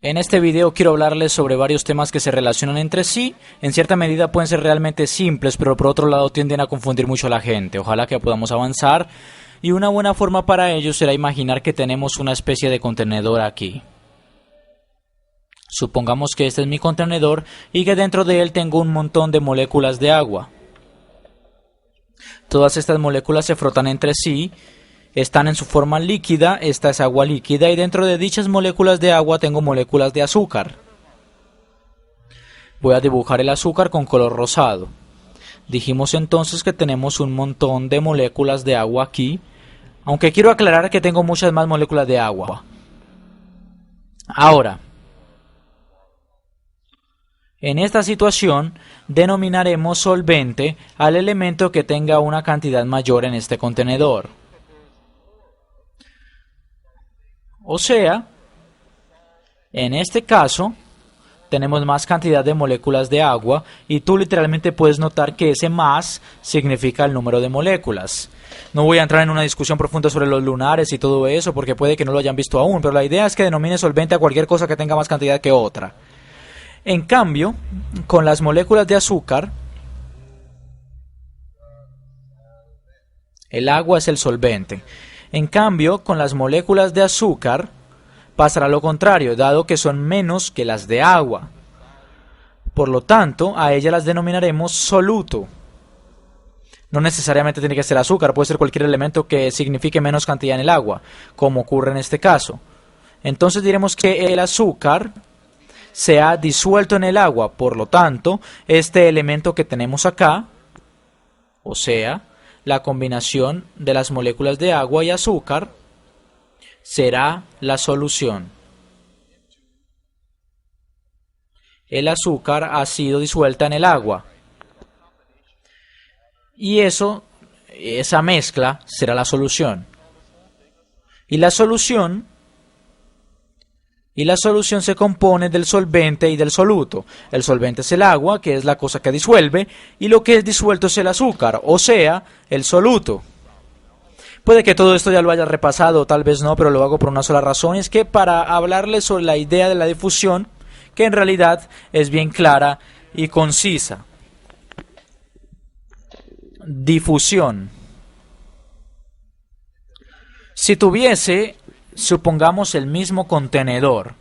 En este video quiero hablarles sobre varios temas que se relacionan entre sí. En cierta medida pueden ser realmente simples, pero por otro lado tienden a confundir mucho a la gente. Ojalá que podamos avanzar. Y una buena forma para ello será imaginar que tenemos una especie de contenedor aquí. Supongamos que este es mi contenedor y que dentro de él tengo un montón de moléculas de agua. Todas estas moléculas se frotan entre sí. Están en su forma líquida, esta es agua líquida y dentro de dichas moléculas de agua tengo moléculas de azúcar. Voy a dibujar el azúcar con color rosado. Dijimos entonces que tenemos un montón de moléculas de agua aquí, aunque quiero aclarar que tengo muchas más moléculas de agua. Ahora, en esta situación denominaremos solvente al elemento que tenga una cantidad mayor en este contenedor. O sea, en este caso, tenemos más cantidad de moléculas de agua y tú literalmente puedes notar que ese más significa el número de moléculas. No voy a entrar en una discusión profunda sobre los lunares y todo eso porque puede que no lo hayan visto aún, pero la idea es que denomine solvente a cualquier cosa que tenga más cantidad que otra. En cambio, con las moléculas de azúcar, el agua es el solvente. En cambio, con las moléculas de azúcar pasará lo contrario, dado que son menos que las de agua. Por lo tanto, a ellas las denominaremos soluto. No necesariamente tiene que ser azúcar, puede ser cualquier elemento que signifique menos cantidad en el agua, como ocurre en este caso. Entonces diremos que el azúcar se ha disuelto en el agua, por lo tanto, este elemento que tenemos acá, o sea, la combinación de las moléculas de agua y azúcar, será la solución. El azúcar ha sido disuelta en el agua. Y esa mezcla será la solución. Y la solución se compone del solvente y del soluto. El solvente es el agua, que es la cosa que disuelve, y lo que es disuelto es el azúcar, o sea, el soluto. Puede que todo esto ya lo haya repasado, o tal vez no, pero lo hago por una sola razón, y es que para hablarles sobre la idea de la difusión, que en realidad es bien clara y concisa. Difusión. Si tuviese, supongamos, el mismo contenedor.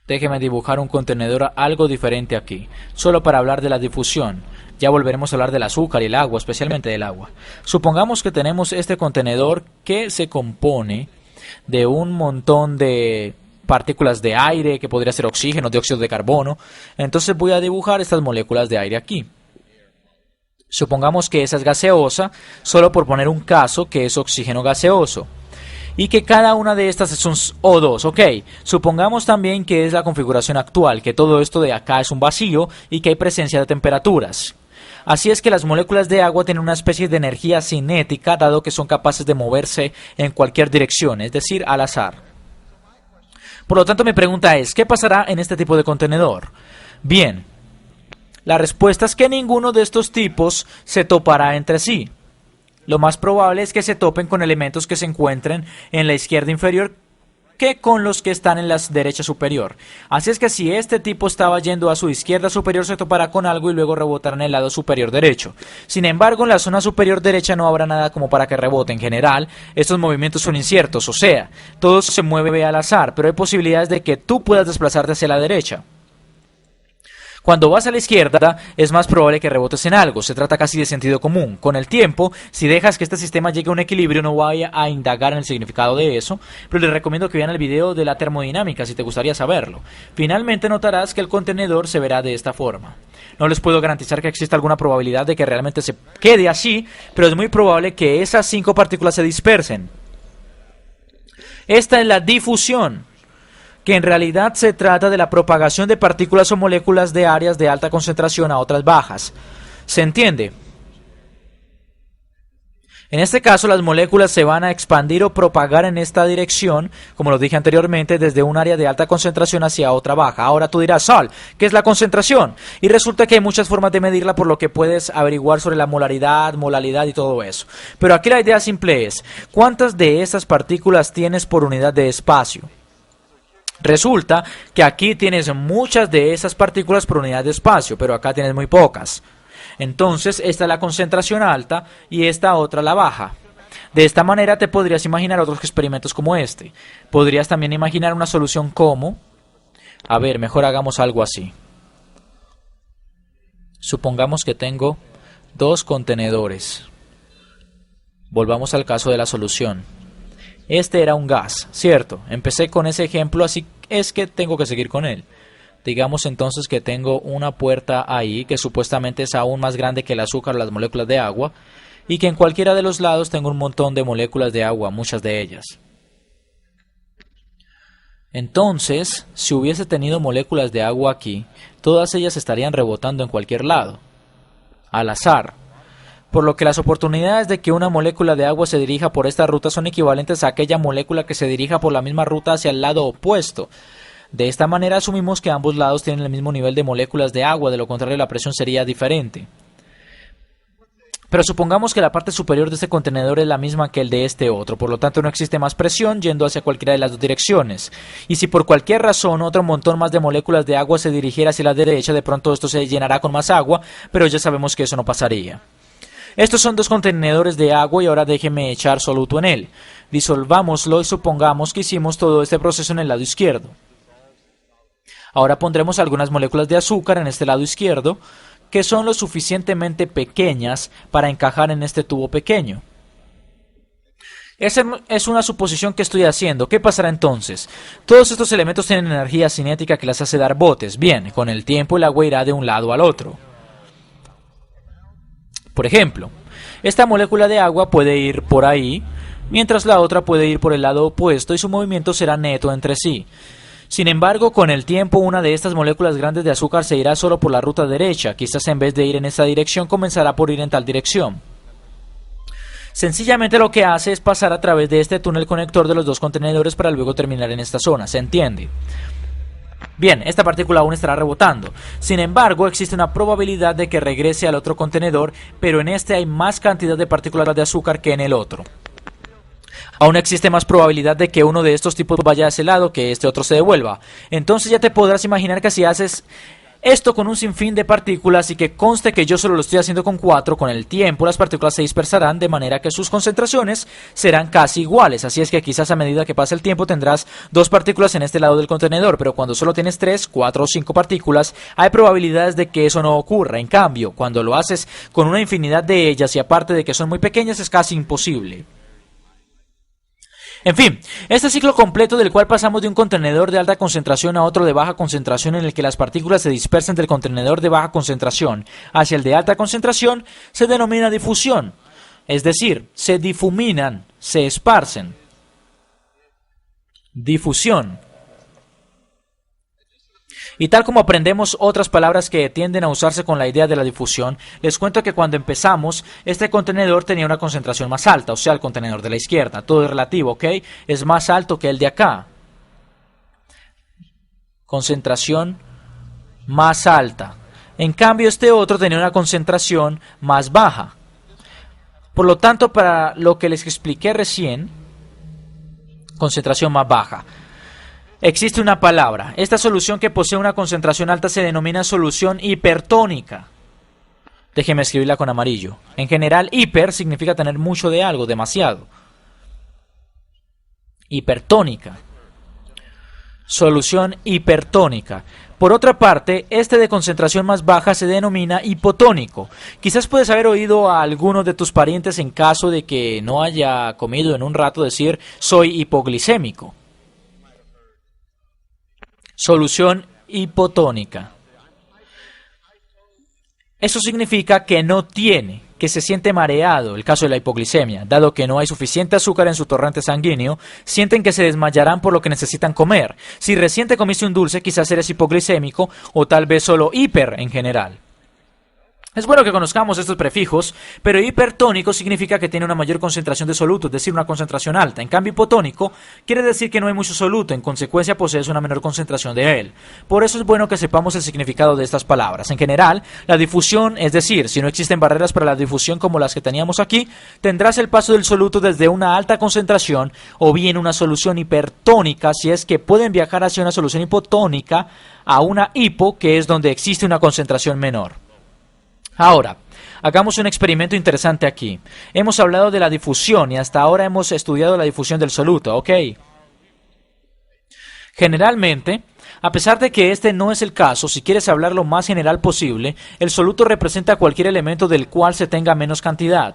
Déjeme dibujar un contenedor algo diferente aquí, solo para hablar de la difusión. Ya volveremos a hablar del azúcar y el agua, especialmente del agua. Supongamos que tenemos este contenedor que se compone de un montón de partículas de aire, que podría ser oxígeno, dióxido de carbono. Entonces voy a dibujar estas moléculas de aire aquí. Supongamos que esa es gaseosa, solo por poner un caso que es oxígeno gaseoso. Y que cada una de estas es un O2, ok. Supongamos también que es la configuración actual, que todo esto de acá es un vacío y que hay presencia de temperaturas. Así es que las moléculas de agua tienen una especie de energía cinética, dado que son capaces de moverse en cualquier dirección, es decir, al azar. Por lo tanto, mi pregunta es, ¿qué pasará en este tipo de contenedor? Bien, la respuesta es que ninguno de estos tipos se topará entre sí. Lo más probable es que se topen con elementos que se encuentren en la izquierda inferior que con los que están en la derecha superior. Así es que si este tipo estaba yendo a su izquierda superior, se topará con algo y luego rebotará en el lado superior derecho. Sin embargo, en la zona superior derecha no habrá nada como para que rebote. En general, estos movimientos son inciertos, o sea, todo se mueve al azar, pero hay posibilidades de que tú puedas desplazarte hacia la derecha. Cuando vas a la izquierda, es más probable que rebotes en algo, se trata casi de sentido común. Con el tiempo, si dejas que este sistema llegue a un equilibrio, no vaya a indagar en el significado de eso, pero les recomiendo que vean el video de la termodinámica si te gustaría saberlo. Finalmente notarás que el contenedor se verá de esta forma. No les puedo garantizar que exista alguna probabilidad de que realmente se quede así, pero es muy probable que esas 5 partículas se dispersen. Esta es la difusión, que en realidad se trata de la propagación de partículas o moléculas de áreas de alta concentración a otras bajas. ¿Se entiende? En este caso, las moléculas se van a expandir o propagar en esta dirección, como lo dije anteriormente, desde un área de alta concentración hacia otra baja. Ahora tú dirás, Sol, ¿qué es la concentración? Y resulta que hay muchas formas de medirla, por lo que puedes averiguar sobre la molaridad, molalidad y todo eso. Pero aquí la idea simple es, ¿cuántas de estas partículas tienes por unidad de espacio? Resulta que aquí tienes muchas de esas partículas por unidad de espacio, pero acá tienes muy pocas. Entonces, esta es la concentración alta y esta otra la baja. De esta manera te podrías imaginar otros experimentos como este. Podrías también imaginar una solución como... A ver, mejor hagamos algo así. Supongamos que tengo dos contenedores. Volvamos al caso de la solución. Este era un gas, ¿cierto? Empecé con ese ejemplo, así es que tengo que seguir con él. Digamos entonces que tengo una puerta ahí, que supuestamente es aún más grande que el azúcar o las moléculas de agua, y que en cualquiera de los lados tengo un montón de moléculas de agua, muchas de ellas. Entonces, si hubiese tenido moléculas de agua aquí, todas ellas estarían rebotando en cualquier lado, al azar. Por lo que las oportunidades de que una molécula de agua se dirija por esta ruta son equivalentes a aquella molécula que se dirija por la misma ruta hacia el lado opuesto. De esta manera asumimos que ambos lados tienen el mismo nivel de moléculas de agua, de lo contrario la presión sería diferente. Pero supongamos que la parte superior de este contenedor es la misma que el de este otro, por lo tanto no existe más presión yendo hacia cualquiera de las dos direcciones. Y si por cualquier razón otro montón más de moléculas de agua se dirigiera hacia la derecha, de pronto esto se llenará con más agua, pero ya sabemos que eso no pasaría. Estos son dos contenedores de agua y ahora déjeme echar soluto en él. Disolvámoslo y supongamos que hicimos todo este proceso en el lado izquierdo. Ahora pondremos algunas moléculas de azúcar en este lado izquierdo, que son lo suficientemente pequeñas para encajar en este tubo pequeño. Esa es una suposición que estoy haciendo. ¿Qué pasará entonces? Todos estos elementos tienen energía cinética que las hace dar botes. Bien, con el tiempo el agua irá de un lado al otro. Por ejemplo, esta molécula de agua puede ir por ahí, mientras la otra puede ir por el lado opuesto y su movimiento será neto entre sí. Sin embargo, con el tiempo una de estas moléculas grandes de azúcar se irá solo por la ruta derecha, quizás en vez de ir en esta dirección comenzará por ir en tal dirección. Sencillamente lo que hace es pasar a través de este túnel conector de los dos contenedores para luego terminar en esta zona, ¿se entiende? Bien, esta partícula aún estará rebotando. Sin embargo, existe una probabilidad de que regrese al otro contenedor, pero en este hay más cantidad de partículas de azúcar que en el otro. Aún existe más probabilidad de que uno de estos tipos vaya a ese lado que este otro se devuelva. Entonces ya te podrás imaginar que si haces esto con un sinfín de partículas y que conste que yo solo lo estoy haciendo con 4, con el tiempo las partículas se dispersarán de manera que sus concentraciones serán casi iguales. Así es que quizás a medida que pase el tiempo tendrás 2 partículas en este lado del contenedor, pero cuando solo tienes 3, 4 o 5 partículas hay probabilidades de que eso no ocurra. En cambio, cuando lo haces con una infinidad de ellas y aparte de que son muy pequeñas es casi imposible. En fin, este ciclo completo del cual pasamos de un contenedor de alta concentración a otro de baja concentración en el que las partículas se dispersan del contenedor de baja concentración hacia el de alta concentración se denomina difusión, es decir, se difuminan, se esparcen. Difusión. Y tal como aprendemos otras palabras que tienden a usarse con la idea de la difusión, les cuento que cuando empezamos, este contenedor tenía una concentración más alta, o sea, el contenedor de la izquierda. Todo es relativo, ¿ok? Es más alto que el de acá. Concentración más alta. En cambio, este otro tenía una concentración más baja. Por lo tanto, para lo que les expliqué recién, concentración más baja. Existe una palabra. Esta solución que posee una concentración alta se denomina solución hipertónica. Déjeme escribirla con amarillo. En general, hiper significa tener mucho de algo, demasiado. Hipertónica. Solución hipertónica. Por otra parte, este de concentración más baja se denomina hipotónico. Quizás puedes haber oído a alguno de tus parientes en caso de que no haya comido en un rato decir soy hipoglicémico. Solución hipotónica. Eso significa que no tiene, que se siente mareado, el caso de la hipoglicemia. Dado que no hay suficiente azúcar en su torrente sanguíneo, sienten que se desmayarán por lo que necesitan comer. Si recién te comiste un dulce, quizás eres hipoglicémico o tal vez solo hiper en general. Es bueno que conozcamos estos prefijos, pero hipertónico significa que tiene una mayor concentración de soluto, es decir, una concentración alta. En cambio, hipotónico quiere decir que no hay mucho soluto, en consecuencia posees una menor concentración de él. Por eso es bueno que sepamos el significado de estas palabras. En general, la difusión, es decir, si no existen barreras para la difusión como las que teníamos aquí, tendrás el paso del soluto desde una alta concentración o bien una solución hipertónica, si es que pueden viajar hacia una solución hipotónica a una hipo, que es donde existe una concentración menor. Ahora, hagamos un experimento interesante aquí. Hemos hablado de la difusión y hasta ahora hemos estudiado la difusión del soluto, ¿ok? Generalmente, a pesar de que este no es el caso, si quieres hablar lo más general posible, el soluto representa cualquier elemento del cual se tenga menos cantidad.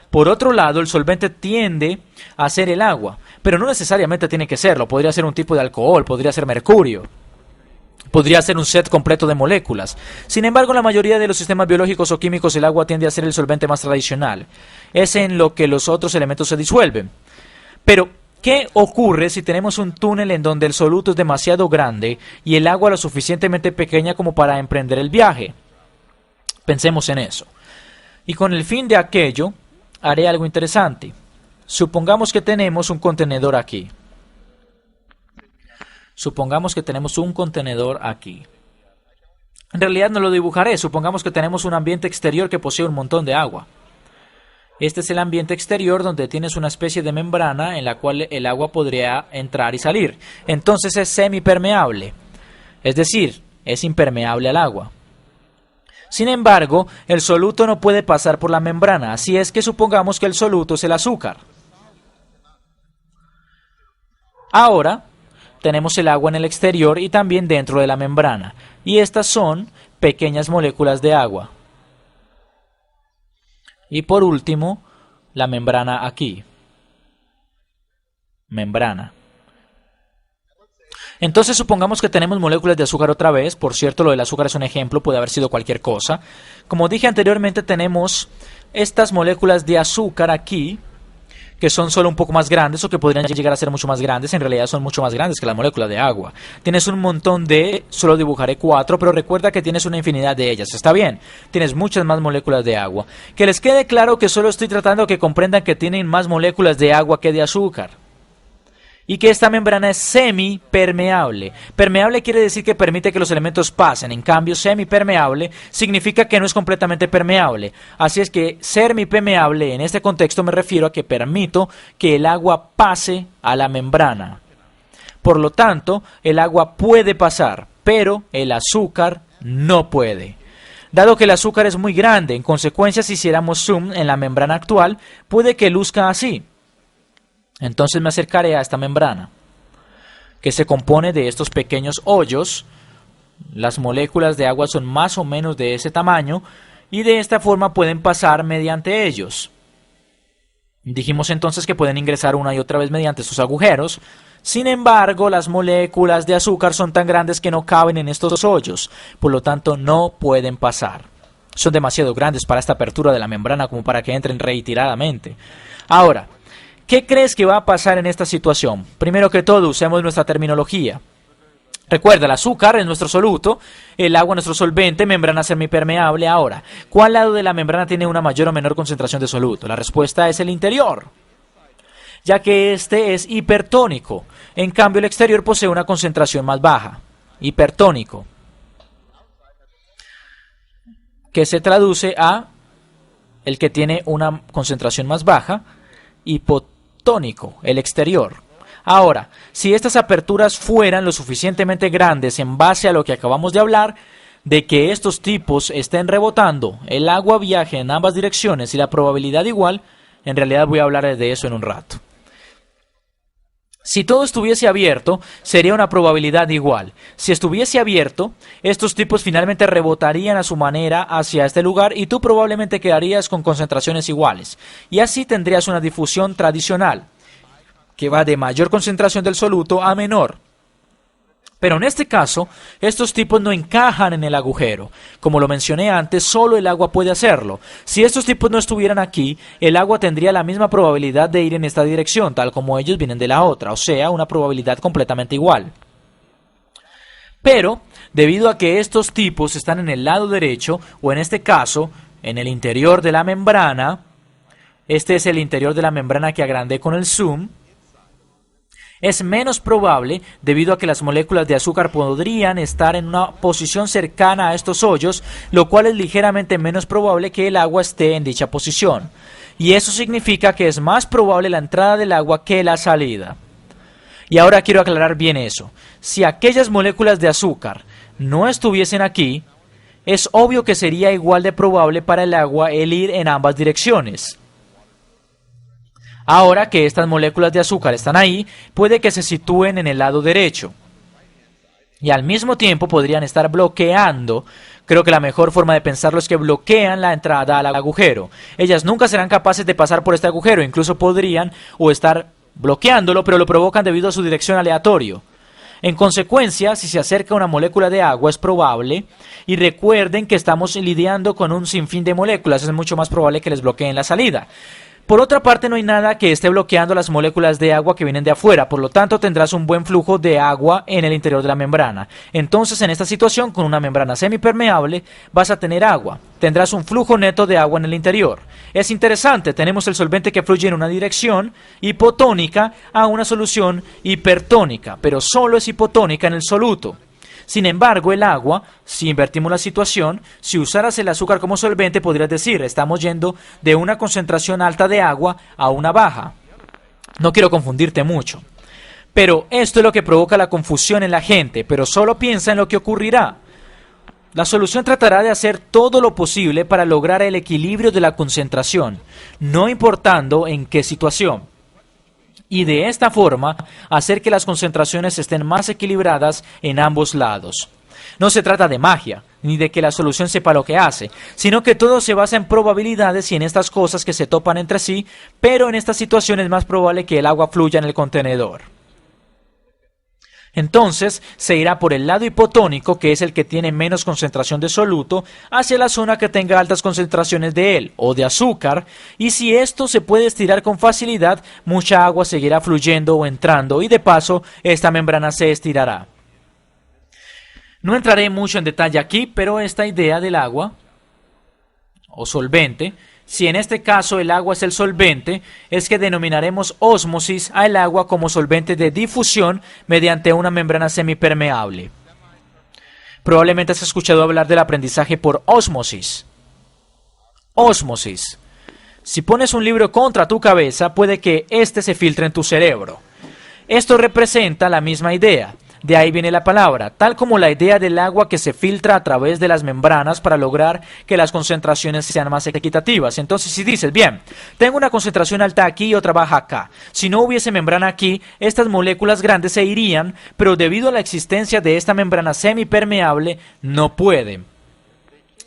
Por otro lado, el solvente tiende a ser el agua, pero no necesariamente tiene que serlo. Podría ser un tipo de alcohol, podría ser mercurio. Podría ser un set completo de moléculas. Sin embargo, en la mayoría de los sistemas biológicos o químicos el agua tiende a ser el solvente más tradicional. Es en lo que los otros elementos se disuelven. Pero, ¿qué ocurre si tenemos un túnel en donde el soluto es demasiado grande y el agua lo suficientemente pequeña como para emprender el viaje? Pensemos en eso. Y con el fin de aquello, haré algo interesante. Supongamos que tenemos un contenedor aquí. Supongamos que tenemos un contenedor aquí. En realidad no lo dibujaré. Supongamos que tenemos un ambiente exterior que posee un montón de agua. Este es el ambiente exterior donde tienes una especie de membrana en la cual el agua podría entrar y salir. Entonces es semipermeable. Es decir, es impermeable al agua. Sin embargo, el soluto no puede pasar por la membrana. Así es que supongamos que el soluto es el azúcar. Ahora tenemos el agua en el exterior y también dentro de la membrana. Y estas son pequeñas moléculas de agua. Y por último, la membrana aquí. Membrana. Entonces supongamos que tenemos moléculas de azúcar otra vez. Por cierto, lo del azúcar es un ejemplo, puede haber sido cualquier cosa. Como dije anteriormente, tenemos estas moléculas de azúcar aquí, que son solo un poco más grandes o que podrían llegar a ser mucho más grandes. En realidad son mucho más grandes que la molécula de agua. Tienes un montón de, solo dibujaré 4, pero recuerda que tienes una infinidad de ellas. Está bien, tienes muchas más moléculas de agua. Que les quede claro que solo estoy tratando de que comprendan que tienen más moléculas de agua que de azúcar. Y que esta membrana es semipermeable. Permeable quiere decir que permite que los elementos pasen. En cambio, semipermeable significa que no es completamente permeable. Así es que semipermeable en este contexto me refiero a que permito que el agua pase a la membrana. Por lo tanto, el agua puede pasar, pero el azúcar no puede. Dado que el azúcar es muy grande, en consecuencia, si hiciéramos zoom en la membrana actual, puede que luzca así. Entonces me acercaré a esta membrana, que se compone de estos pequeños hoyos. Las moléculas de agua son más o menos de ese tamaño y de esta forma pueden pasar mediante ellos. Dijimos entonces que pueden ingresar una y otra vez mediante estos agujeros. Sin embargo, las moléculas de azúcar son tan grandes que no caben en estos hoyos, por lo tanto no pueden pasar. Son demasiado grandes para esta apertura de la membrana como para que entren reitiradamente. Ahora, ¿qué crees que va a pasar en esta situación? Primero que todo, usemos nuestra terminología. Recuerda, el azúcar es nuestro soluto, el agua nuestro solvente, membrana semipermeable. Ahora, ¿cuál lado de la membrana tiene una mayor o menor concentración de soluto? La respuesta es el interior, ya que este es hipertónico. En cambio, el exterior posee una concentración más baja. Hipertónico, que se traduce a el que tiene una concentración más baja. Hipotónico, el exterior. Ahora, si estas aperturas fueran lo suficientemente grandes en base a lo que acabamos de hablar, de que estos tipos estén rebotando, el agua viaje en ambas direcciones y la probabilidad igual, en realidad voy a hablar de eso en un rato. Si todo estuviese abierto, sería una probabilidad igual. Si estuviese abierto, estos tipos finalmente rebotarían a su manera hacia este lugar y tú probablemente quedarías con concentraciones iguales. Y así tendrías una difusión tradicional, que va de mayor concentración del soluto a menor. Pero en este caso, estos tipos no encajan en el agujero. Como lo mencioné antes, solo el agua puede hacerlo. Si estos tipos no estuvieran aquí, el agua tendría la misma probabilidad de ir en esta dirección, tal como ellos vienen de la otra, o sea, una probabilidad completamente igual. Pero, debido a que estos tipos están en el lado derecho, o en este caso, en el interior de la membrana, este es el interior de la membrana que agrandé con el zoom, es menos probable debido a que las moléculas de azúcar podrían estar en una posición cercana a estos hoyos, lo cual es ligeramente menos probable que el agua esté en dicha posición. Y eso significa que es más probable la entrada del agua que la salida. Y ahora quiero aclarar bien eso. Si aquellas moléculas de azúcar no estuviesen aquí, es obvio que sería igual de probable para el agua el ir en ambas direcciones. Ahora que estas moléculas de azúcar están ahí, puede que se sitúen en el lado derecho. Y al mismo tiempo podrían estar bloqueando. Creo que la mejor forma de pensarlo es que bloquean la entrada al agujero. Ellas nunca serán capaces de pasar por este agujero, incluso podrían o estar bloqueándolo, pero lo provocan debido a su dirección aleatorio. En consecuencia, si se acerca una molécula de agua es probable, y recuerden que estamos lidiando con un sinfín de moléculas, es mucho más probable que les bloqueen la salida. Por otra parte, no hay nada que esté bloqueando las moléculas de agua que vienen de afuera, por lo tanto tendrás un buen flujo de agua en el interior de la membrana. Entonces, en esta situación, con una membrana semipermeable, vas a tener agua. Tendrás un flujo neto de agua en el interior. Es interesante, tenemos el solvente que fluye en una dirección hipotónica a una solución hipertónica, pero solo es hipotónica en el soluto. Sin embargo, el agua, si invertimos la situación, si usaras el azúcar como solvente, podrías decir, estamos yendo de una concentración alta de agua a una baja. No quiero confundirte mucho. Pero esto es lo que provoca la confusión en la gente, pero solo piensa en lo que ocurrirá. La solución tratará de hacer todo lo posible para lograr el equilibrio de la concentración, no importando en qué situación. Y de esta forma hacer que las concentraciones estén más equilibradas en ambos lados. No se trata de magia, ni de que la solución sepa lo que hace, sino que todo se basa en probabilidades y en estas cosas que se topan entre sí, pero en esta situación es más probable que el agua fluya en el contenedor. Entonces se irá por el lado hipotónico, que es el que tiene menos concentración de soluto, hacia la zona que tenga altas concentraciones de él o de azúcar, y si esto se puede estirar con facilidad, mucha agua seguirá fluyendo o entrando y de paso esta membrana se estirará. No entraré mucho en detalle aquí, pero esta idea del agua o solvente, si en este caso el agua es el solvente, es que denominaremos ósmosis al agua como solvente de difusión mediante una membrana semipermeable. Probablemente has escuchado hablar del aprendizaje por ósmosis. Ósmosis. Si pones un libro contra tu cabeza, puede que éste se filtre en tu cerebro. Esto representa la misma idea. De ahí viene la palabra, tal como la idea del agua que se filtra a través de las membranas para lograr que las concentraciones sean más equitativas. Entonces, si dices, bien, tengo una concentración alta aquí y otra baja acá. Si no hubiese membrana aquí, estas moléculas grandes se irían, pero debido a la existencia de esta membrana semipermeable, no pueden.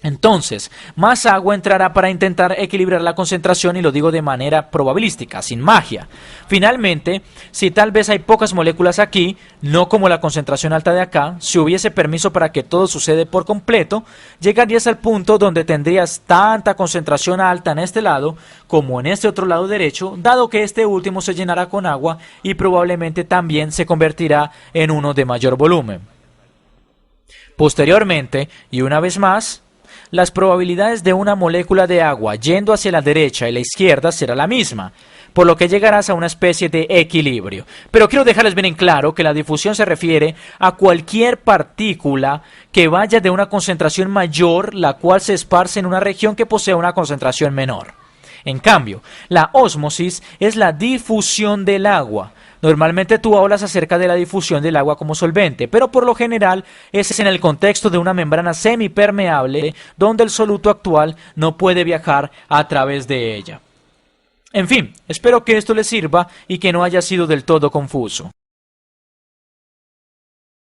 Entonces, más agua entrará para intentar equilibrar la concentración y lo digo de manera probabilística, sin magia. Finalmente, si tal vez hay pocas moléculas aquí, no como la concentración alta de acá, si hubiese permiso para que todo suceda por completo, llegarías al punto donde tendrías tanta concentración alta en este lado como en este otro lado derecho, dado que este último se llenará con agua y probablemente también se convertirá en uno de mayor volumen. Posteriormente, y una vez más, las probabilidades de una molécula de agua yendo hacia la derecha y la izquierda será la misma, por lo que llegarás a una especie de equilibrio. Pero quiero dejarles bien en claro que la difusión se refiere a cualquier partícula que vaya de una concentración mayor, la cual se esparce en una región que posee una concentración menor. En cambio, la ósmosis es la difusión del agua. Normalmente tú hablas acerca de la difusión del agua como solvente, pero por lo general es en el contexto de una membrana semipermeable donde el soluto actual no puede viajar a través de ella. En fin, espero que esto les sirva y que no haya sido del todo confuso.